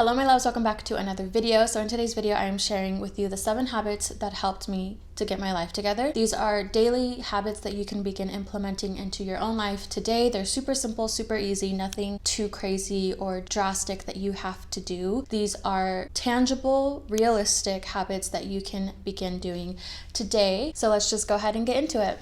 Hello my loves, welcome back to another video. So in today's video, I am sharing with you the 7 habits that helped me to get my life together. These are daily habits that you can begin implementing into your own life today. They're super simple, super easy, nothing too crazy or drastic that you have to do. These are tangible, realistic habits that you can begin doing today. So let's just go ahead and get into it.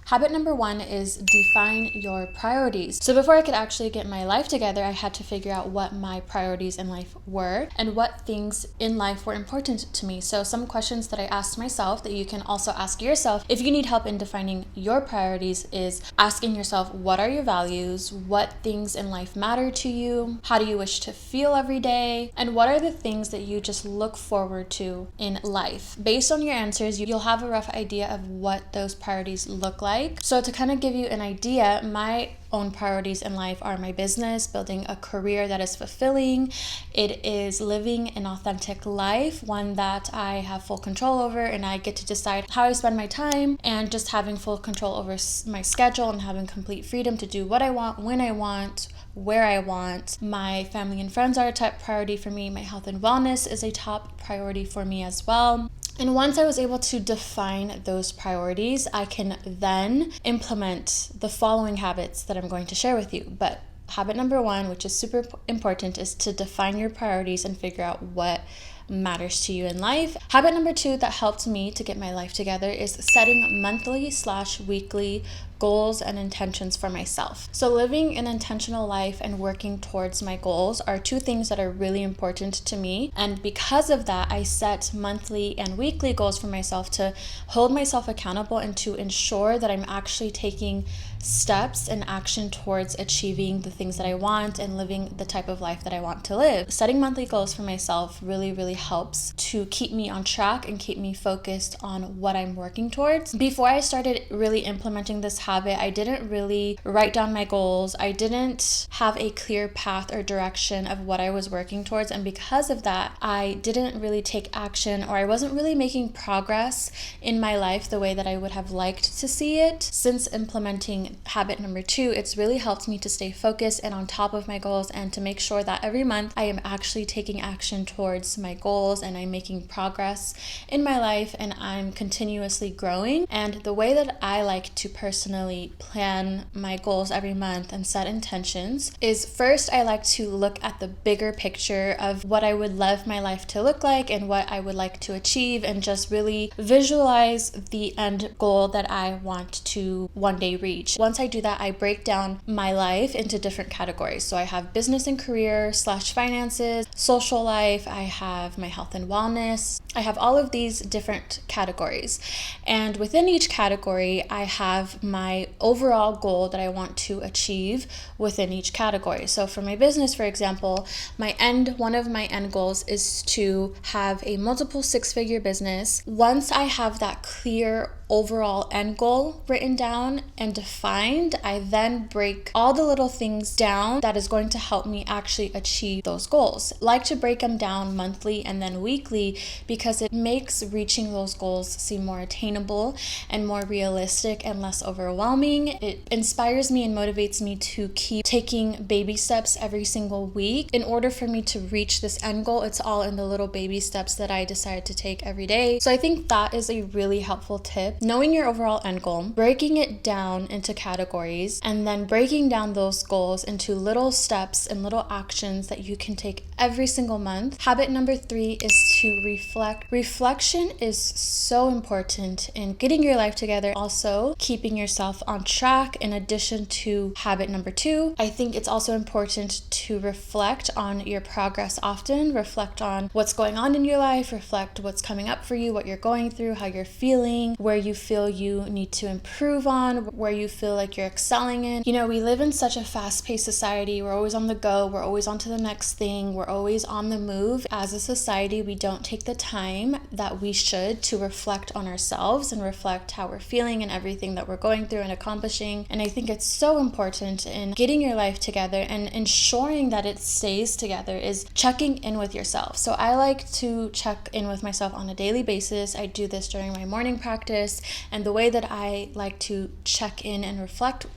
Habit number 1 is define your priorities. So before I could actually get my life together, I had to figure out what my priorities in life were and what things in life were important to me. So some questions that I asked myself that you can also ask yourself if you need help in defining your priorities is asking yourself, what are your values? What things in life matter to you? How do you wish to feel every day? And what are the things that you just look forward to in life? Based on your answers, you'll have a rough idea of what those priorities look like. So to kind of give you an idea, my own priorities in life are my business, building a career that is fulfilling. It is living an authentic life, one that I have full control over and I get to decide how I spend my time, and just having full control over my schedule and having complete freedom to do what I want, when I want, where I want. My family and friends are a top priority for me. My health and wellness is a top priority for me as well. And once I was able to define those priorities, I can then implement the following habits that I'm going to share with you. But habit number 1, which is super important, is to define your priorities and figure out what matters to you in life. Habit number 2 that helped me to get my life together is setting monthly/weekly goals and intentions for myself. So living an intentional life and working towards my goals are 2 things that are really important to me. And because of that, I set monthly and weekly goals for myself to hold myself accountable and to ensure that I'm actually taking steps and action towards achieving the things that I want and living the type of life that I want to live. Setting monthly goals for myself really helps to keep me on track and keep me focused on what I'm working towards. Before I started really implementing this habit, I didn't really write down my goals. I didn't have a clear path or direction of what I was working towards, and because of that, I didn't really take action, or I wasn't really making progress in my life the way that I would have liked to see it. Since implementing habit number 2, it's really helped me to stay focused and on top of my goals, and to make sure that every month I am actually taking action towards my goals and I'm making progress in my life and I'm continuously growing. And the way that I like to personally plan my goals every month and set intentions is, first, I like to look at the bigger picture of what I would love my life to look like and what I would like to achieve, and just really visualize the end goal that I want to one day reach. Once I do that, I break down my life into different categories. So I have business and career / finances, social life, I have my health and wellness. I have all of these different categories. And within each category, I have my overall goal that I want to achieve within each category. So for my business, for example, one of my end goals is to have a multiple 6-figure business. Once I have that clear overall end goal written down and defined, I then break all the little things down that is going to help me actually achieve those goals. I like to break them down monthly and then weekly because it makes reaching those goals seem more attainable and more realistic and less overwhelming. It inspires me and motivates me to keep taking baby steps every single week. In order for me to reach this end goal, it's all in the little baby steps that I decide to take every day. So I think that is a really helpful tip. Knowing your overall end goal, breaking it down into categories, and then breaking down those goals into little steps and little actions that you can take every single month. Habit number 3 is to reflect. Reflection is so important in getting your life together, also keeping yourself on track. In addition to habit number 2, I think it's also important to reflect on your progress often, reflect on what's going on in your life, reflect what's coming up for you, what you're going through, how you're feeling, where you feel you need to improve on, where you feel like you're excelling in. You know, we live in such a fast-paced society. We're always on the go. We're always on to the next thing. We're always on the move. As a society, we don't take the time that we should to reflect on ourselves and reflect how we're feeling and everything that we're going through and accomplishing. And I think it's so important in getting your life together and ensuring that it stays together is checking in with yourself. So I like to check in with myself on a daily basis. I do this during my morning practice. And the way that I like to check in and reflect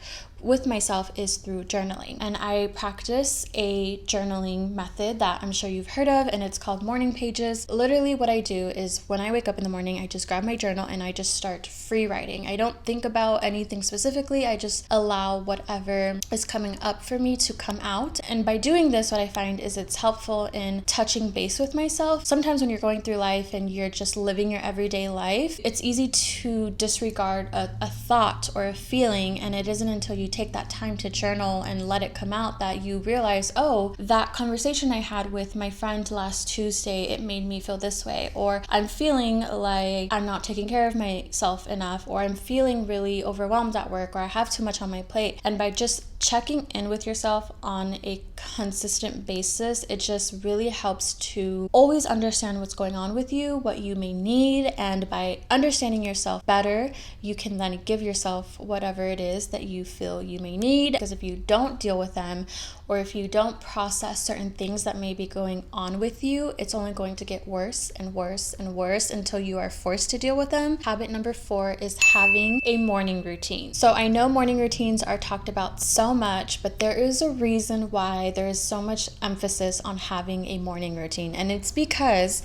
with myself is through journaling. And I practice a journaling method that I'm sure you've heard of, and it's called morning pages. Literally what I do is when I wake up in the morning, I just grab my journal and I just start free writing. I don't think about anything specifically. I just allow whatever is coming up for me to come out. And by doing this, what I find is it's helpful in touching base with myself. Sometimes when you're going through life and you're just living your everyday life, it's easy to disregard a thought or a feeling, and it isn't until you take that time to journal and let it come out that you realize, oh, that conversation I had with my friend last Tuesday, it made me feel this way, or I'm feeling like I'm not taking care of myself enough, or I'm feeling really overwhelmed at work, or I have too much on my plate. And by just checking in with yourself on a consistent basis, it just really helps to always understand what's going on with you, what you may need, and by understanding yourself better, you can then give yourself whatever it is that you feel you may need. Because if you don't deal with them, or if you don't process certain things that may be going on with you, it's only going to get worse and worse and worse until you are forced to deal with them. Habit number 4 is having a morning routine. So I know morning routines are talked about so much, but there is a reason why there is so much emphasis on having a morning routine, and it's because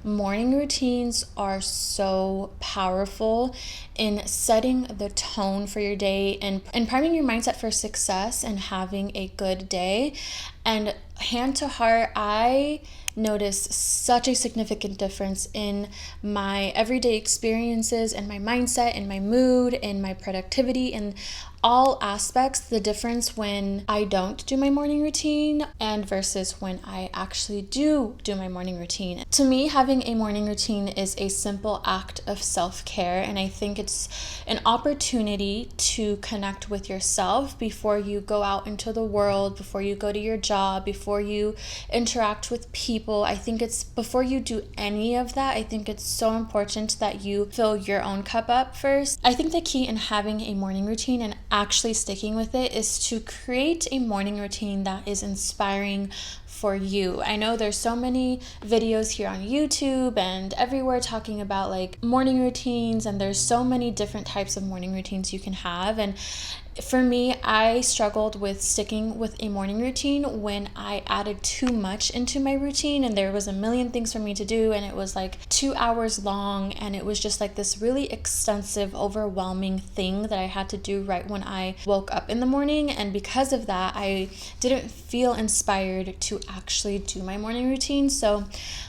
morning routines are so powerful in setting the tone for your day and priming your mindset for success and having a good day. And hand to heart, I notice such a significant difference in my everyday experiences and my mindset and my mood and my productivity and all aspects, the difference when I don't do my morning routine and versus when I actually do my morning routine. To me, having a morning routine is a simple act of self-care, and I think it's an opportunity to connect with yourself before you go out into the world, before you go to your job, before you interact with people. I think it's before you do any of that, I think it's so important that you fill your own cup up first. I think the key in having a morning routine and actually sticking with it is to create a morning routine that is inspiring for you. I know there's so many videos here on YouTube and everywhere talking about like morning routines, and there's so many different types of morning routines you can have. And for me, I struggled with sticking with a morning routine when I added too much into my routine and there was a million things for me to do and it was like 2 hours long and it was just like this really extensive, overwhelming thing that I had to do right when I woke up in the morning. And because of that, I didn't feel inspired to actually do my morning routine. So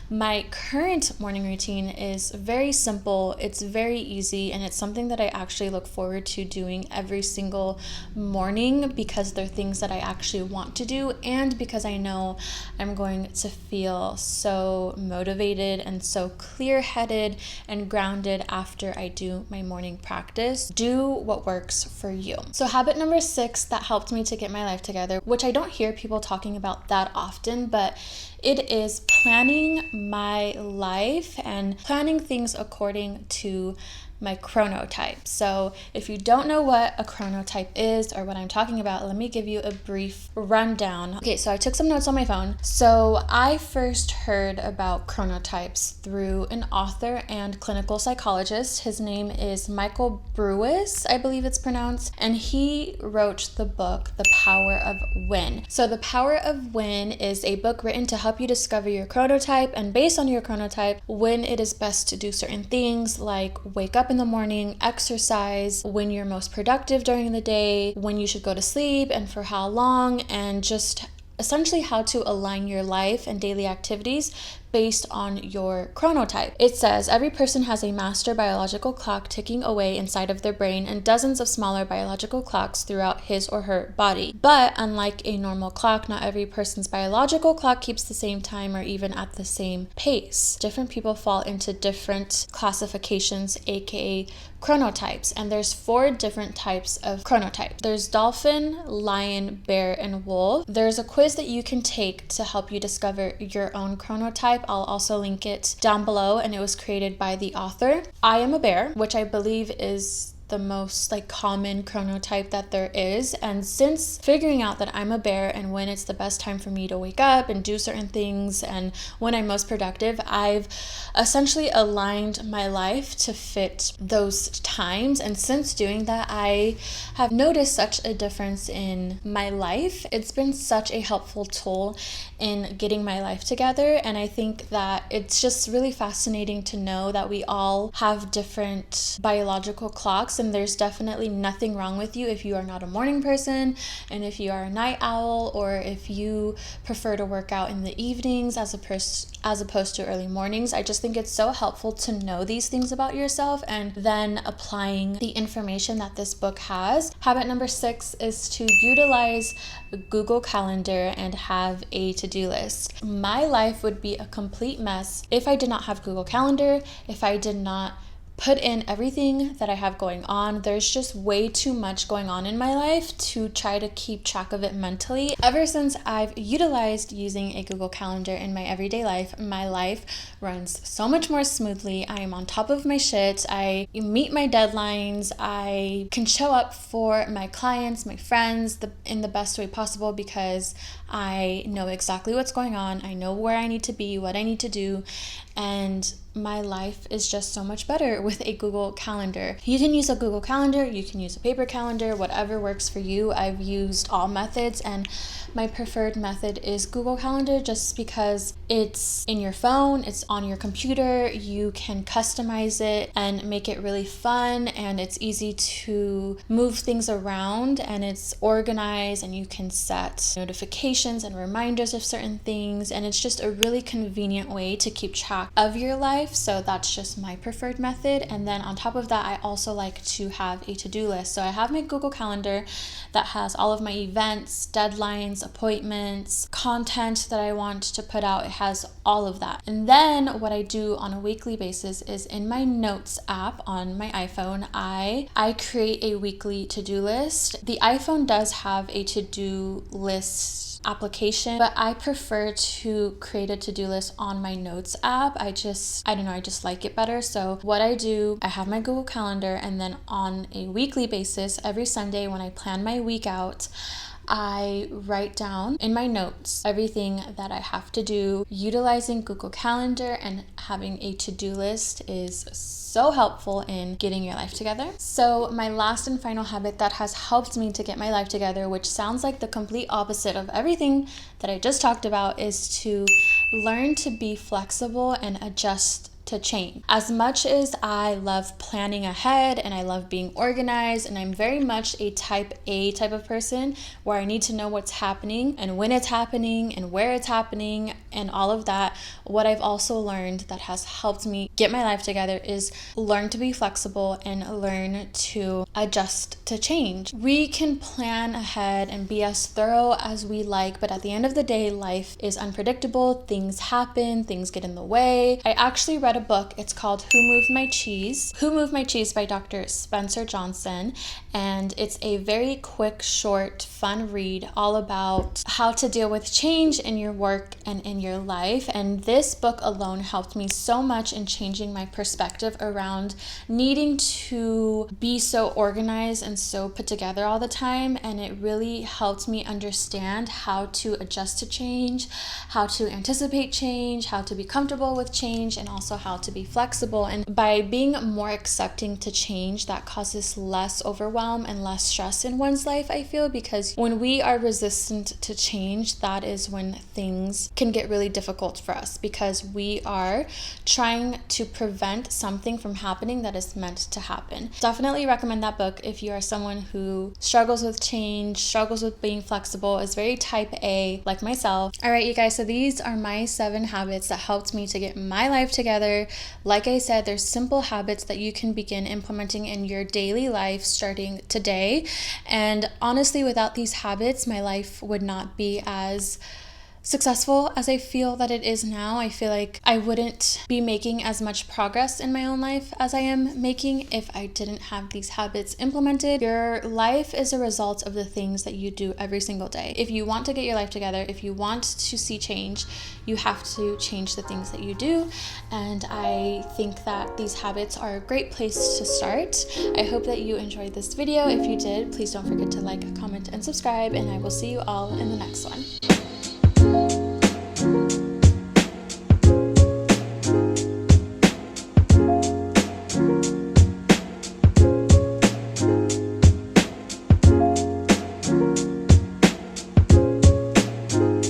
my current morning routine is very simple, it's very easy, and it's something that I actually look forward to doing every single morning because they're things that I actually want to do and because I know I'm going to feel so motivated and so clear-headed and grounded after I do my morning practice. Do what works for you. So habit number 6 that helped me to get my life together, which I don't hear people talking about that often, but it is planning my life and planning things according to my chronotype. So if you don't know what a chronotype is or what I'm talking about, let me give you a brief rundown. Okay, so I took some notes on my phone. So I first heard about chronotypes through an author and clinical psychologist. His name is Michael Brewis, I believe it's pronounced, and he wrote the book, The Power of When. So The Power of When is a book written to help you discover your chronotype, and based on your chronotype, when it is best to do certain things like wake up in the morning, exercise, when you're most productive during the day, when you should go to sleep and for how long, and just essentially how to align your life and daily activities based on your chronotype. It says every person has a master biological clock ticking away inside of their brain and dozens of smaller biological clocks throughout his or her body. But unlike a normal clock, not every person's biological clock keeps the same time or even at the same pace. Different people fall into different classifications, aka chronotypes, and there's 4 different types of chronotype. There's dolphin, lion, bear, and wolf. There's a quiz that you can take to help you discover your own chronotype. I'll also link it down below, and it was created by the author. I am a bear, which I believe is the most like common chronotype that there is. And since figuring out that I'm a bear and when it's the best time for me to wake up and do certain things and when I'm most productive, I've essentially aligned my life to fit those times. And since doing that, I have noticed such a difference in my life. It's been such a helpful tool in getting my life together. And I think that it's just really fascinating to know that we all have different biological clocks, and there's definitely nothing wrong with you if you are not a morning person, and if you are a night owl, or if you prefer to work out in the evenings as opposed to early mornings. I just think it's so helpful to know these things about yourself and then applying the information that this book has. Habit number 6 is to utilize Google Calendar and have a to-do list. My life would be a complete mess if I did not have Google Calendar, if I did not put in everything that I have going on. There's just way too much going on in my life to try to keep track of it mentally. Ever since I've utilized using a Google Calendar in my everyday life, my life runs so much more smoothly. I am on top of my shit. I meet my deadlines. I can show up for my clients, my friends, in the best way possible because I know exactly what's going on. I know where I need to be, what I need to do, and my life is just so much better with a Google Calendar. You can use a Google Calendar, you can use a paper calendar, whatever works for you. I've used all methods, and my preferred method is Google Calendar just because it's in your phone, it's on your computer, you can customize it and make it really fun, and it's easy to move things around, and it's organized, and you can set notifications and reminders of certain things, and it's just a really convenient way to keep track of your life. So that's just my preferred method. And then on top of that, I also like to have a to-do list. So I have my Google Calendar that has all of my events, deadlines, appointments, content that I want to put out. It has all of that. And then what I do on a weekly basis is in my notes app on my iPhone, I create a weekly to-do list. The iPhone does have a to-do list application, but I prefer to create a to-do list on my notes app. I don't know, I just like it better. So what I do, I have my Google Calendar, and then on a weekly basis, every Sunday when I plan my week out, I write down in my notes everything that I have to do. Utilizing Google Calendar and having a to-do list is so helpful in getting your life together. So my last and final habit that has helped me to get my life together, which sounds like the complete opposite of everything that I just talked about, is to learn to be flexible and adjust to change. As much as I love planning ahead and I love being organized, and I'm very much a type A type of person where I need to know what's happening and when it's happening and where it's happening and all of that, what I've also learned that has helped me get my life together is learn to be flexible and learn to adjust to change. We can plan ahead and be as thorough as we like, but at the end of the day, life is unpredictable. Things happen, things get in the way. I actually read a book. It's called Who Moved My Cheese? Who Moved My Cheese by Dr. Spencer Johnson. And it's a very quick, short, fun read all about how to deal with change in your work and in your life. And this book alone helped me so much in changing my perspective around needing to be so organized and so put together all the time. And it really helped me understand how to adjust to change, how to anticipate change, how to be comfortable with change, and also how to be flexible. And by being more accepting to change, that causes less overwhelm and less stress in one's life, I feel, because when we are resistant to change, that is when things can get really difficult for us, because we are trying to prevent something from happening that is meant to happen. Definitely recommend that book if you are someone who struggles with change, struggles with being flexible, is very type A like myself. All right, you guys, so these are my 7 habits that helped me to get my life together. Like I said, there's simple habits that you can begin implementing in your daily life starting today. And honestly, without these habits, my life would not be as successful as I feel that it is now, I feel like I wouldn't be making as much progress in my own life as I am making if I didn't have these habits implemented. Your life is a result of the things that you do every single day. If you want to get your life together, if you want to see change, you have to change the things that you do. And I think that these habits are a great place to start. I hope that you enjoyed this video. If you did, please don't forget to like, comment, and subscribe, and I will see you all in the next one.